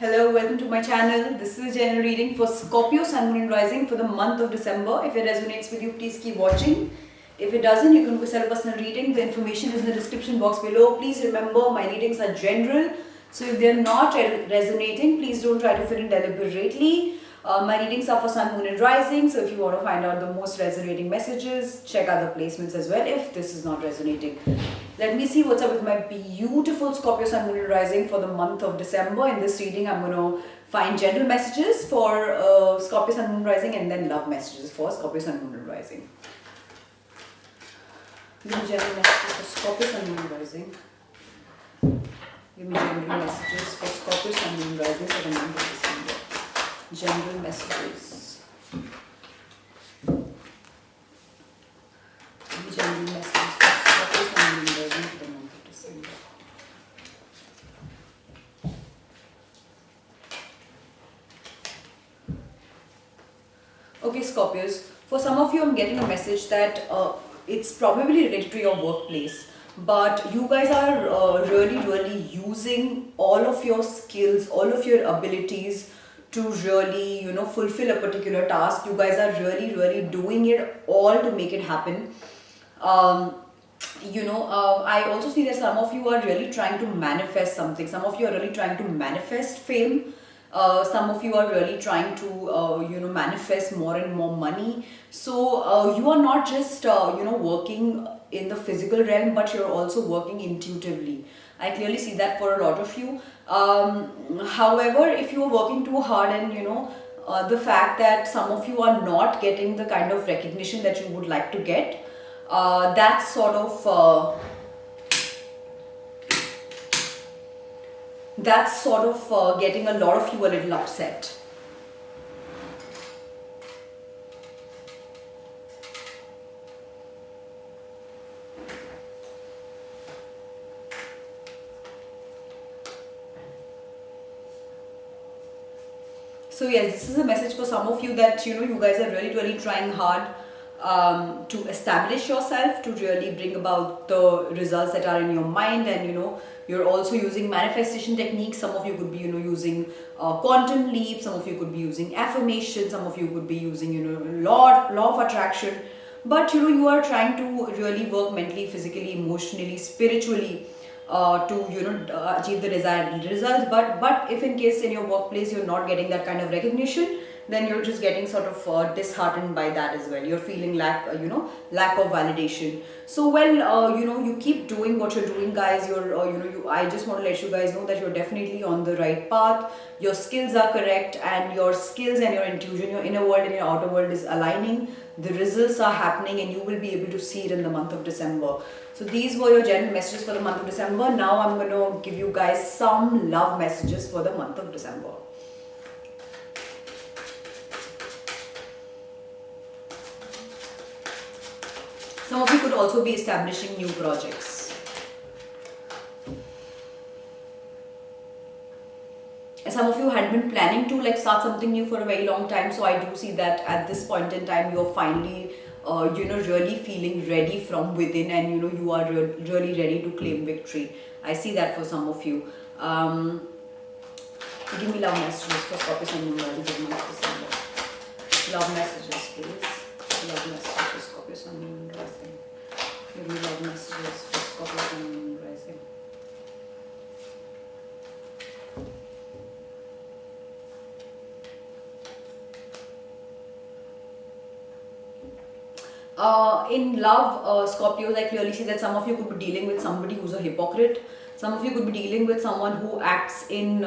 Hello, welcome to my channel. This is a general reading for Scorpio Sun Moon and Rising for the month of December. If it resonates with you, please keep watching. If it doesn't, you can go set a personal reading. The information is in the description box below. Please remember, my readings are general. So if they're not resonating, please don't try to fit in deliberately. My readings are for Sun, Moon and Rising. So if you want to find out the most resonating messages, check other placements as well if this is not resonating. Let me see what's up with my beautiful Scorpio Sun, Moon and Rising for the month of December. In this reading, I'm going to find general messages for Scorpio Sun, Moon and Rising, and then love messages for Scorpio Sun, Moon and Rising. Give me general messages for Scorpio Sun, Moon and Rising. Give me general messages for Scorpio Sun, Moon and Rising for the month of December. General messages. Give me general messages for Scorpio Sun, Moon and Rising for the month of December. Okay, Scorpios. For some of you, I'm getting a message that it's probably related to your workplace, but you guys are really using all of your skills, all of your abilities to really, fulfill a particular task. You guys are really doing it all to make it happen. I also see that some of you are really trying to manifest something. Some of you are really trying to manifest fame. Some of you are really trying to, manifest more and more money. So you are not just, working in the physical realm, but you're also working intuitively. I clearly see that for a lot of you. However, if you are working too hard and, the fact that some of you are not getting the kind of recognition that you would like to get, that's sort of getting a lot of you a little upset. So yes, this is a message for some of you that you guys are really trying hard to establish yourself, to really bring about the results that are in your mind, and you're also using manifestation techniques. Some of you could be using quantum leap, some of you could be using affirmation, some of you could be using law of attraction, but you are trying to really work mentally, physically, emotionally, spiritually to achieve the desired results. But if in case in your workplace you're not getting that kind of recognition, then you're just getting sort of disheartened by that as well. You're feeling lack of validation. So well, you keep doing what you're doing, guys. I just want to let you guys know that you're definitely on the right path. Your skills are correct, and your skills and your intuition, your inner world and your outer world is aligning. The results are happening, and you will be able to see it in the month of December. So these were your general messages for the month of December. Now I'm going to give you guys some love messages for the month of December. Some of you could also be establishing new projects. And some of you had been planning to start something new for a very long time. So I do see that at this point in time, you're finally really feeling ready from within, and you are really ready to claim victory. I see that for some of you. Give me love messages for Scorpio Sun, Moon, Rising for the month of December. Love messages, please. Love messages for Scorpio Sun, Moon, Rising. Give me love messages for Scorpio Sun, Moon, Rising. In love, Scorpios, I clearly see that some of you could be dealing with somebody who's a hypocrite. Some of you could be dealing with someone who acts in,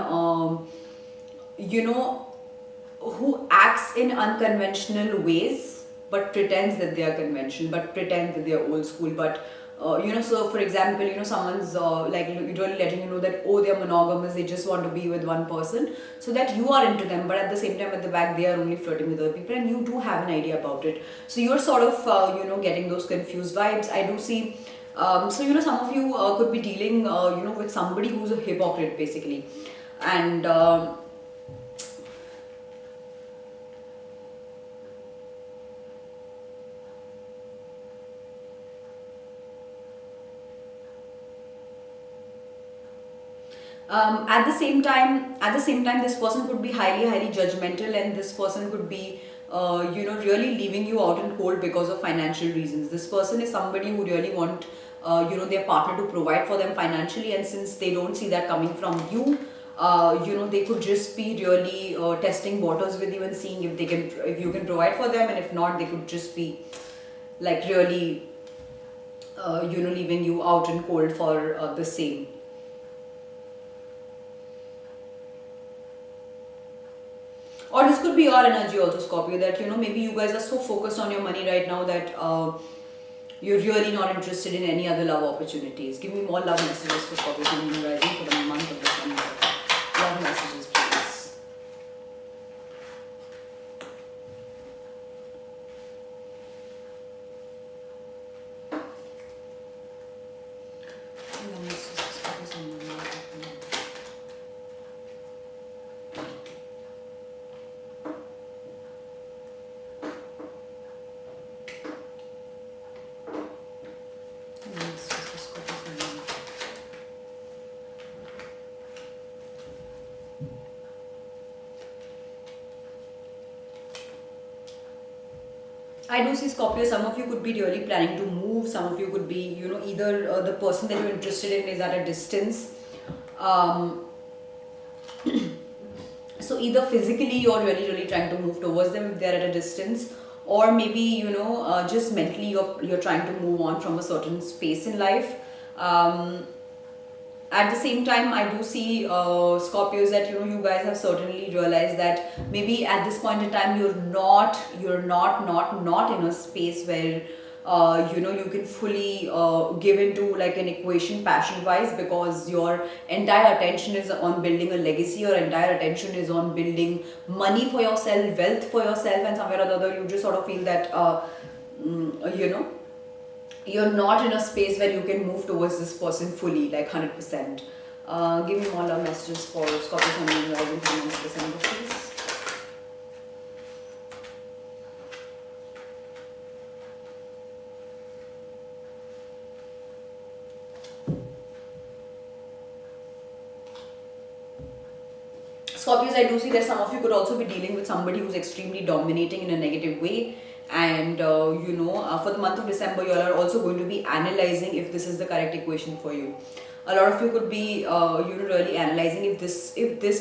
who acts in unconventional ways, but pretends that they are conventional, but pretends that they are old school. But so for example, someone's really letting you know that, oh, they're monogamous, they just want to be with one person, so that you are into them, but at the same time at the back they are only flirting with other people, and you do have an idea about it. So you're sort of getting those confused vibes. I do see. So some of you could be dealing with somebody who's a hypocrite basically, and At the same time, this person could be highly judgmental, and this person could be really leaving you out in cold because of financial reasons. This person is somebody who really want their partner to provide for them financially, and since they don't see that coming from you, they could just be really testing waters with you and seeing if you can provide for them, and if not, they could just be like really leaving you out in cold for the same. Or this could be your energy also, Scorpio, that maybe you guys are so focused on your money right now that you're really not interested in any other love opportunities. Give me more love messages for Scorpio Sun Moon Rising for the month of December. Love messages, please. Love messages for Scorpio Sun Moon Rising. I do see, Scorpio, some of you could be really planning to move. Some of you could be, either the person that you're interested in is at a distance. Um, so either physically you're really trying to move towards them if they're at a distance, or maybe, just mentally you're trying to move on from a certain space in life. Um, at the same time, I do see, Scorpios, that you guys have certainly realized that maybe at this point in time you're not in a space where you can fully give into like an equation passion wise, because your entire attention is on building a legacy, your entire attention is on building money for yourself, wealth for yourself, and somewhere or the other you just sort of feel that you're not in a space where you can move towards this person fully, like 100%. Give me more love messages for Scorpio Sun Moon Rising for month of December, please. Scorpios, I do see that some of you could also be dealing with somebody who's extremely dominating in a negative way. And for the month of December, you all are also going to be analyzing if this is the correct equation for you. A lot of you could be really analyzing if this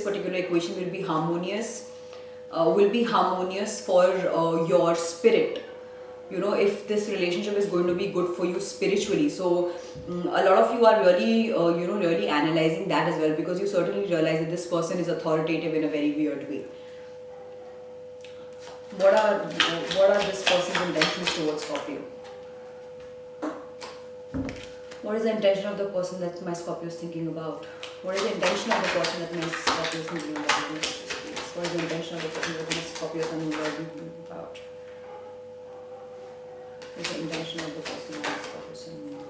particular equation will be harmonious for your spirit. If this relationship is going to be good for you spiritually. So a lot of you are really really analyzing that as well, because you certainly realize that this person is authoritative in a very weird way. What are this person's intentions towards Scorpio? What is the intention of the person that my Scorpio is thinking about? What is the intention of the person that my Scorpio is thinking about? What is the intention of the person that my Scorpio is thinking about? What is the intention of the person that my Scorpio is thinking about?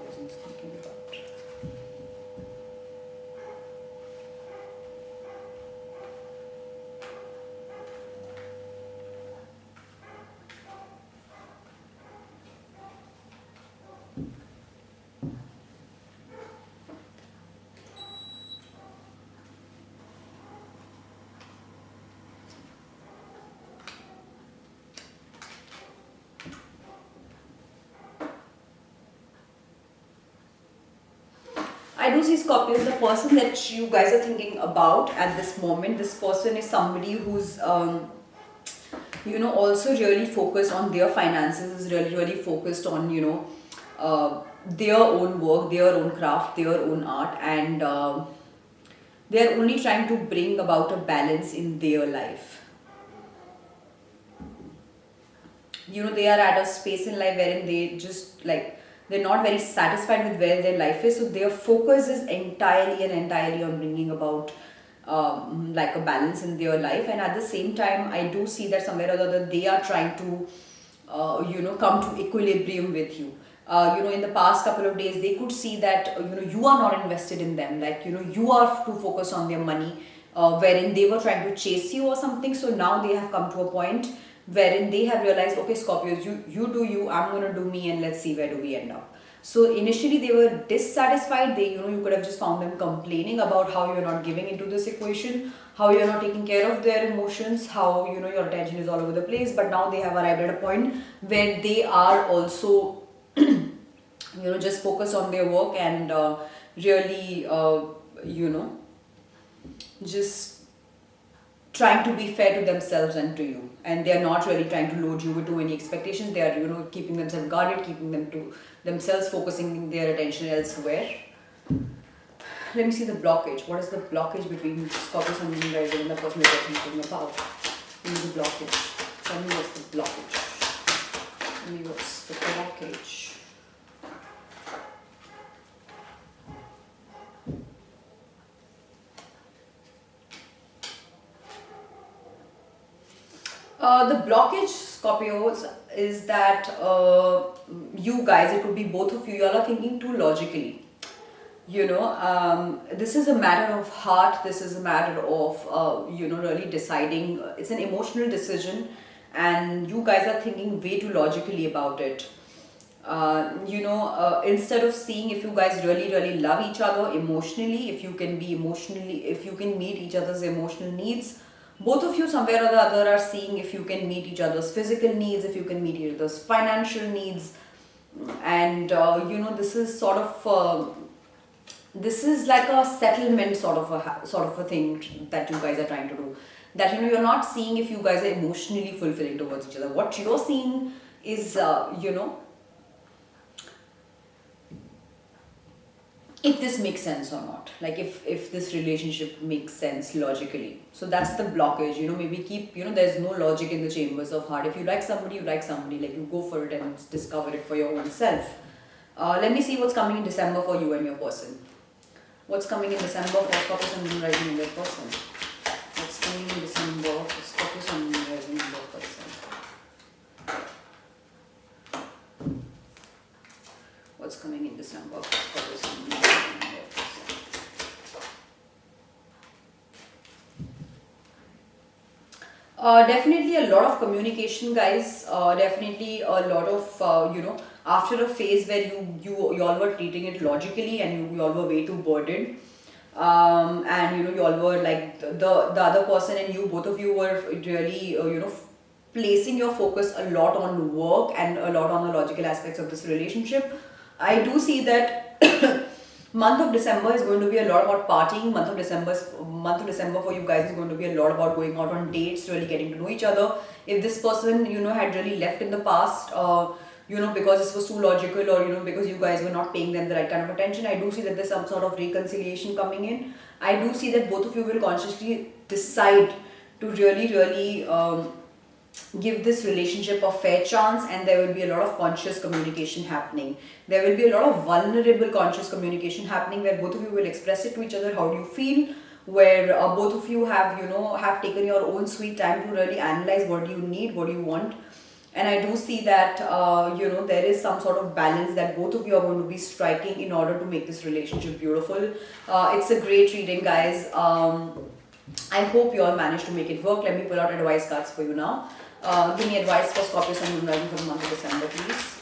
I do see, Scorpios, the person that you guys are thinking about at this moment. This person is somebody who's, also really focused on their finances, is really focused on, their own work, their own craft, their own art, and they're only trying to bring about a balance in their life. They are at a space in life wherein they just like they're not very satisfied with where their life is, so their focus is entirely on bringing about like a balance in their life. And at the same time, I do see that somewhere or the other they are trying to come to equilibrium with you. In the past couple of days they could see that you are not invested in them, like you are too focused on their money, wherein they were trying to chase you or something. So now they have come to a point wherein they have realized, okay, Scorpios, you do you, I'm gonna do me, and let's see where do we end up. So initially they were dissatisfied. They, you could have just found them complaining about how you're not giving into this equation, how you're not taking care of their emotions, how your attention is all over the place. But now they have arrived at a point where they are also just focus on their work and really just trying to be fair to themselves and to you, and they are not really trying to load you with too many expectations. They are keeping themselves guarded, keeping them to themselves, focusing their attention elsewhere. Let me see the blockage. What is the blockage between Scorpio and Moon Rising and the person that you're thinking about? What is the blockage? Tell me what's the blockage. Tell me what's the blockage. The blockage, Scorpios, is that you guys, it could be both of you, you all are thinking too logically. This is a matter of heart, this is a matter of, really deciding. It's an emotional decision, and you guys are thinking way too logically about it. Instead of seeing if you guys really, really love each other emotionally, if you can meet each other's emotional needs, both of you somewhere or the other are seeing if you can meet each other's physical needs, if you can meet each other's financial needs. And this is sort of this is like a settlement sort of a thing that you guys are trying to do. That you're not seeing if you guys are emotionally fulfilling towards each other. What you're seeing is if this makes sense or not, like if this relationship makes sense logically. So that's the blockage. Maybe keep, there's no logic in the chambers of heart. If you like somebody, you like somebody, like you go for it and discover it for your own self. Let me see what's coming in December for you and your person. What's coming in December for Scorpio and Moon Rising in your person? What's coming in December for Scorpio and Moon Rising in your person? What's coming in December for Scorpio and Moon Rising in your person? Definitely a lot of communication, guys. Definitely a lot of after a phase where you all were treating it logically, and you all were way too burdened, and you all were like the other person and you, both of you were really placing your focus a lot on work and a lot on the logical aspects of this relationship. I do see that month of December is going to be a lot about partying. Month of December for you guys is going to be a lot about going out on dates, really getting to know each other. If this person had really left in the past, because this was too logical, or because you guys were not paying them the right kind of attention, I do see that there's some sort of reconciliation coming in. I do see that both of you will consciously decide to really, really give this relationship a fair chance, and there will be a lot of conscious communication happening. There will be a lot of vulnerable conscious communication happening, where both of you will express it to each other, how do you feel, where both of you have taken your own sweet time to really analyze what do you need, what do you want. And I do see that there is some sort of balance that both of you are going to be striking in order to make this relationship beautiful. It's a great reading, guys. I hope you all managed to make it work. Let me pull out advice cards for you now. Give me advice for Scorpio and Moon Rising for the month of December, please.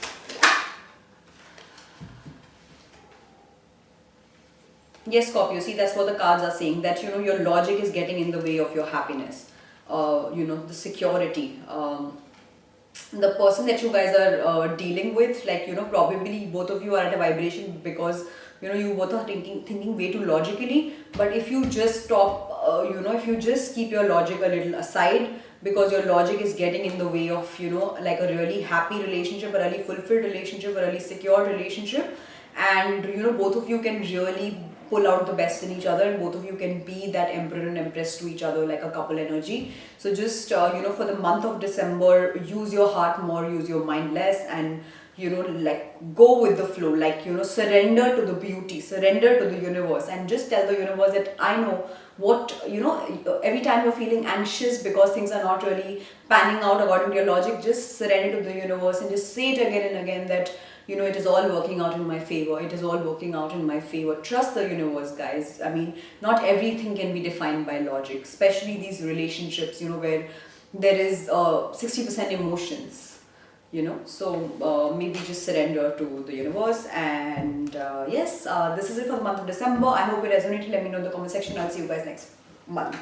Yes, Scorpio, see, that's what the cards are saying, that your logic is getting in the way of your happiness. The security. The person that you guys are dealing with, like probably both of you are at a vibration because you both are thinking way too logically. But if you just stop, if you just keep your logic a little aside, because your logic is getting in the way of like a really happy relationship, a really fulfilled relationship, a really secure relationship, and both of you can really pull out the best in each other, and both of you can be that emperor and empress to each other, like a couple energy. So just for the month of December, use your heart more, use your mind less, and like go with the flow, like surrender to the beauty, surrender to the universe, and just tell the universe that I know what every time you're feeling anxious because things are not really panning out according to your logic, just surrender to the universe and just say it again and again that it is all working out in my favor. It is all working out in my favor. Trust the universe, guys. I mean, not everything can be defined by logic, especially these relationships, where there is 60% emotions, you know. So maybe just surrender to the universe. And yes, this is it for the month of December. I hope it resonated. Let me know in the comment section. I'll see you guys next month.